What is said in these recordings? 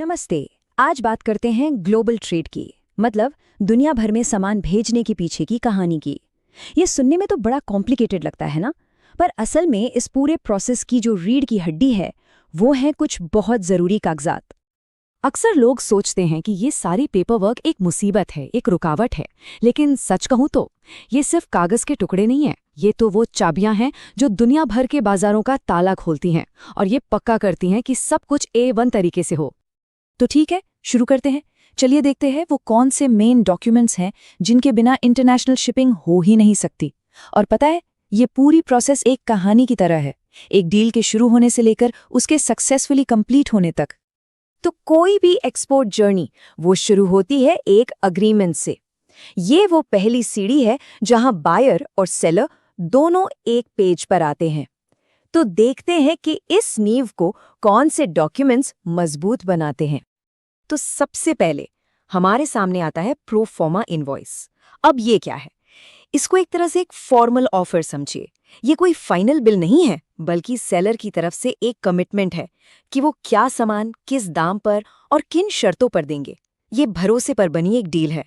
नमस्ते। आज बात करते हैं ग्लोबल ट्रेड की, मतलब दुनिया भर में सामान भेजने के पीछे की कहानी की। ये सुनने में तो बड़ा कॉम्प्लिकेटेड लगता है ना, पर असल में इस पूरे प्रोसेस की जो रीढ़ की हड्डी है वो है कुछ बहुत ज़रूरी कागजात। अक्सर लोग सोचते हैं कि ये सारी पेपर वर्क एक मुसीबत है, एक रुकावट है, लेकिन सच कहूँ तो ये सिर्फ कागज के टुकड़े नहीं हैं। ये तो वो चाबियां हैं जो दुनिया भर के बाजारों का ताला खोलती हैं और ये पक्का करती हैं कि सब कुछ A1 तरीके से हो। तो ठीक है, शुरू करते हैं। चलिए देखते हैं वो कौन से मेन डॉक्यूमेंट्स हैं जिनके बिना इंटरनेशनल शिपिंग हो ही नहीं सकती। और पता है, ये पूरी प्रोसेस एक कहानी की तरह है, एक डील के शुरू होने से लेकर उसके सक्सेसफुली कंप्लीट होने तक। तो कोई भी एक्सपोर्ट जर्नी वो शुरू होती है एक अग्रीमेंट से। ये वो पहली सीढ़ी है जहां बायर और सेलर दोनों एक पेज पर आते हैं। तो देखते हैं कि इस नींव को कौन से डॉक्यूमेंट्स मजबूत बनाते हैं। तो सबसे पहले हमारे सामने आता है प्रो फॉर्मा इनवॉइस। अब ये क्या है? इसको एक तरह से एक फॉर्मल ऑफर समझिए। ये कोई फाइनल बिल नहीं है, बल्कि सेलर की तरफ से एक कमिटमेंट है कि वो क्या सामान किस दाम पर और किन शर्तों पर देंगे। ये भरोसे पर बनी एक डील है।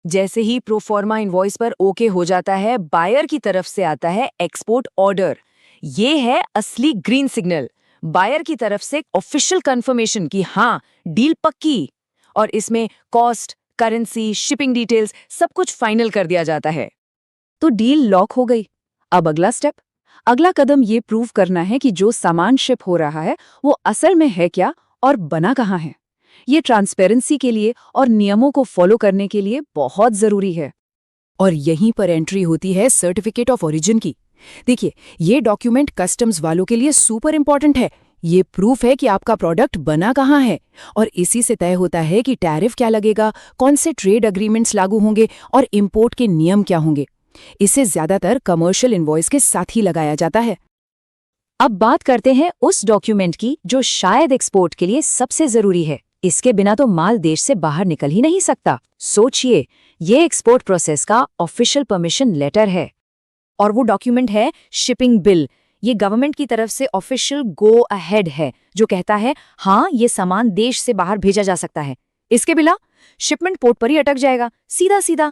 जैसे ही प्रोफॉर्मा इनवॉइस पर ओके हो जाता है, बायर की तरफ से आता है एक्सपोर्ट ऑर्डर। ये है असली ग्रीन सिग्नल, बायर की तरफ से ऑफिशियल कंफर्मेशन कि हाँ, डील पक्की। और इसमें कॉस्ट, करेंसी, शिपिंग डिटेल्स सब कुछ फाइनल कर दिया जाता है। तो डील लॉक हो गई। अब अगला स्टेप, अगला कदम ये प्रूव करना है कि जो सामान शिप हो रहा है वो असल में है क्या और बना कहाँ है। ये ट्रांसपेरेंसी के लिए और नियमों को फॉलो करने के लिए बहुत जरूरी है। और यहीं पर एंट्री होती है सर्टिफिकेट ऑफ ओरिजिन की। देखिए, ये डॉक्यूमेंट कस्टम्स वालों के लिए सुपर इंपॉर्टेंट है। ये प्रूफ है कि आपका प्रोडक्ट बना कहाँ है, और इसी से तय होता है कि टैरिफ क्या लगेगा, कौन से ट्रेड एग्रीमेंट्स लागू होंगे और इंपोर्ट के नियम क्या होंगे। इसे ज्यादातर कमर्शियल इनवॉइस के साथ ही लगाया जाता है। अब बात करते हैं उस डॉक्यूमेंट की जो शायद एक्सपोर्ट के लिए सबसे जरूरी है। इसके बिना तो माल देश से बाहर निकल ही नहीं सकता। सोचिए, ये एक्सपोर्ट प्रोसेस का ऑफिशियल परमिशन लेटर है। और वो डॉक्यूमेंट है शिपिंग बिल। ये गवर्नमेंट की तरफ से ऑफिशियल गो अहेड है, जो कहता है हाँ, ये सामान देश से बाहर भेजा जा सकता है। इसके बिना शिपमेंट पोर्ट पर ही अटक जाएगा, सीधा सीधा।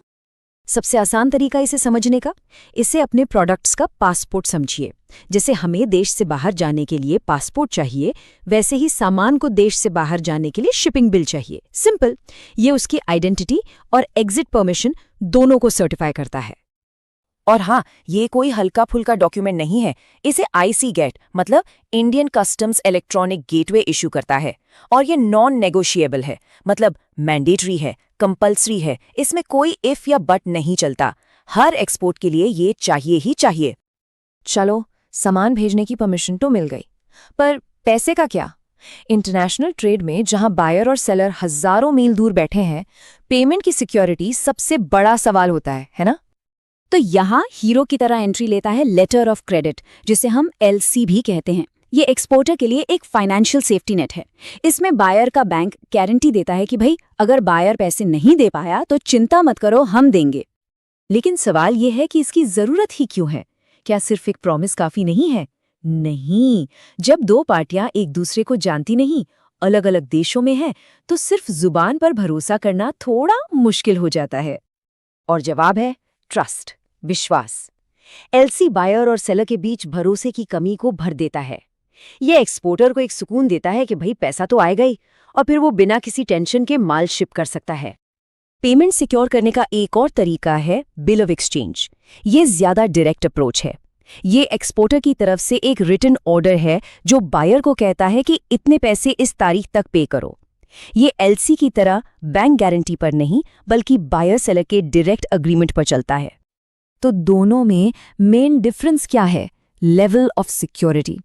सबसे आसान तरीका इसे समझने का, इसे अपने प्रोडक्ट्स का पासपोर्ट समझिए। जैसे हमें देश से बाहर जाने के लिए पासपोर्ट चाहिए, वैसे ही सामान को देश से बाहर जाने के लिए शिपिंग बिल चाहिए। सिंपल। ये उसकी आइडेंटिटी और एग्जिट परमिशन दोनों को सर्टिफाई करता है। और हाँ, ये कोई हल्का फुल्का डॉक्यूमेंट नहीं है। इसे IC गेट मतलब Indian customs electronic gateway issue करता है। और ये नॉन नेगोशिएबल है, मतलब मैंडेटरी है, कंपल्सरी है। इसमें कोई इफ या बट नहीं चलता। हर एक्सपोर्ट के लिए ये चाहिए ही चाहिए। चलो, सामान भेजने की परमिशन तो मिल गई, पर पैसे का क्या? इंटरनेशनल ट्रेड में जहां बायर और सेलर हजारों मील दूर बैठे हैं, पेमेंट की सिक्योरिटी सबसे बड़ा सवाल होता है ना? तो यहाँ हीरो की तरह एंट्री लेता है लेटर ऑफ क्रेडिट, जिसे हम LC भी कहते हैं। ये एक्सपोर्टर के लिए एक फाइनेंशियल सेफ्टी नेट है। इसमें बायर का बैंक गारंटी देता है कि भाई, अगर बायर पैसे नहीं दे पाया तो चिंता मत करो, हम देंगे। लेकिन सवाल ये है कि इसकी जरूरत ही क्यों है? क्या सिर्फ एक प्रॉमिस काफी नहीं है? नहीं। जब दो पार्टियां एक दूसरे को जानती नहीं, अलग अलग देशों में हैं, तो सिर्फ जुबान पर भरोसा करना थोड़ा मुश्किल हो जाता है। और जवाब है ट्रस्ट, विश्वास। LC बायर और सेलर के बीच भरोसे की कमी को भर देता है। ये एक्सपोर्टर को एक सुकून देता है कि भाई पैसा तो आएगा ही, और फिर वो बिना किसी टेंशन के माल शिप कर सकता है। पेमेंट सिक्योर करने का एक और तरीका है बिल ऑफ एक्सचेंज। ये ज्यादा डायरेक्ट अप्रोच है। ये एक्सपोर्टर की तरफ से एक रिटन ऑर्डर है जो बायर को कहता है कि इतने पैसे इस तारीख तक पे करो। ये LC की तरह बैंक गारंटी पर नहीं, बल्कि बायर सेलर के डायरेक्ट अग्रीमेंट पर चलता है। तो दोनों में मेन डिफरेंस क्या है? Level of security.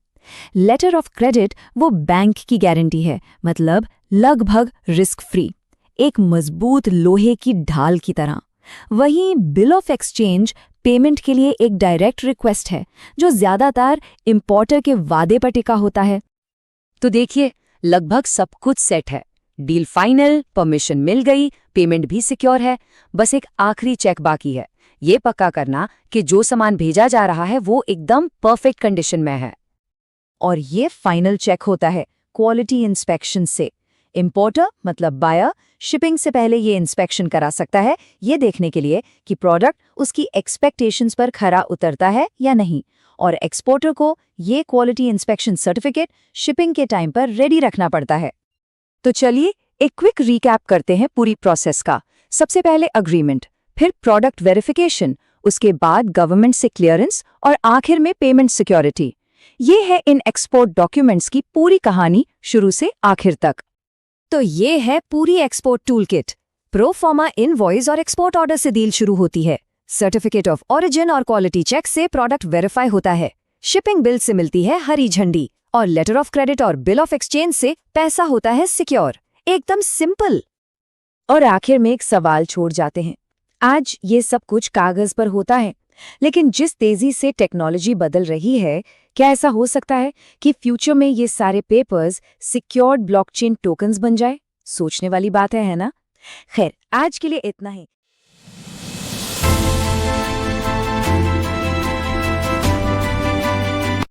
Letter of credit वो बैंक की गारंटी है, मतलब लगभग रिस्क फ्री, एक मजबूत लोहे की ढाल की तरह। वहीं बिल ऑफ एक्सचेंज पेमेंट के लिए एक डायरेक्ट रिक्वेस्ट है, जो ज्यादातर इंपोर्टर के वादे पर टिका होता है। तो देखिए, लगभग सब कुछ सेट है। डील फाइनल, परमिशन मिल गई, पेमेंट भी सिक्योर है। बस एक आखिरी चेक बाकी है, ये पक्का करना कि जो सामान भेजा जा रहा है वो एकदम परफेक्ट कंडीशन में है। और ये फाइनल चेक होता है क्वालिटी इंस्पेक्शन से। इंपोर्टर मतलब बायर शिपिंग से पहले ये इंस्पेक्शन करा सकता है, ये देखने के लिए कि प्रोडक्ट उसकी एक्सपेक्टेशंस पर खरा उतरता है या नहीं, और एक्सपोर्टर को ये क्वालिटी इंस्पेक्शन सर्टिफिकेट शिपिंग के टाइम पर रेडी रखना पड़ता है। तो चलिए एक क्विक रीकैप करते हैं पूरी प्रोसेस का। सबसे पहले अग्रीमेंट, फिर प्रोडक्ट वेरिफिकेशन, उसके बाद गवर्नमेंट से क्लियरेंस और आखिर में पेमेंट सिक्योरिटी। ये है इन एक्सपोर्ट डॉक्यूमेंट्स की पूरी कहानी शुरू से आखिर तक। तो ये है पूरी एक्सपोर्ट टूलकिट। प्रोफॉर्मा इनवॉइस और एक्सपोर्ट ऑर्डर से डील शुरू होती है। सर्टिफिकेट ऑफ ओरिजिन और क्वालिटी चेक से प्रोडक्ट वेरीफाई होता है। शिपिंग बिल से मिलती है हरी झंडी और लेटर ऑफ क्रेडिट और बिल ऑफ एक्सचेंज से पैसा होता है सिक्योर। एकदम सिंपल। और आखिर में एक सवाल छोड़ जाते हैं। आज ये सब कुछ कागज पर होता है, लेकिन जिस तेजी से टेक्नोलॉजी बदल रही है, क्या ऐसा हो सकता है कि फ्यूचर में ये सारे पेपर्स सिक्योर्ड ब्लॉकचेन टोकन्स बन जाए? सोचने वाली बात है ना? खैर, आज के लिए इतना ही।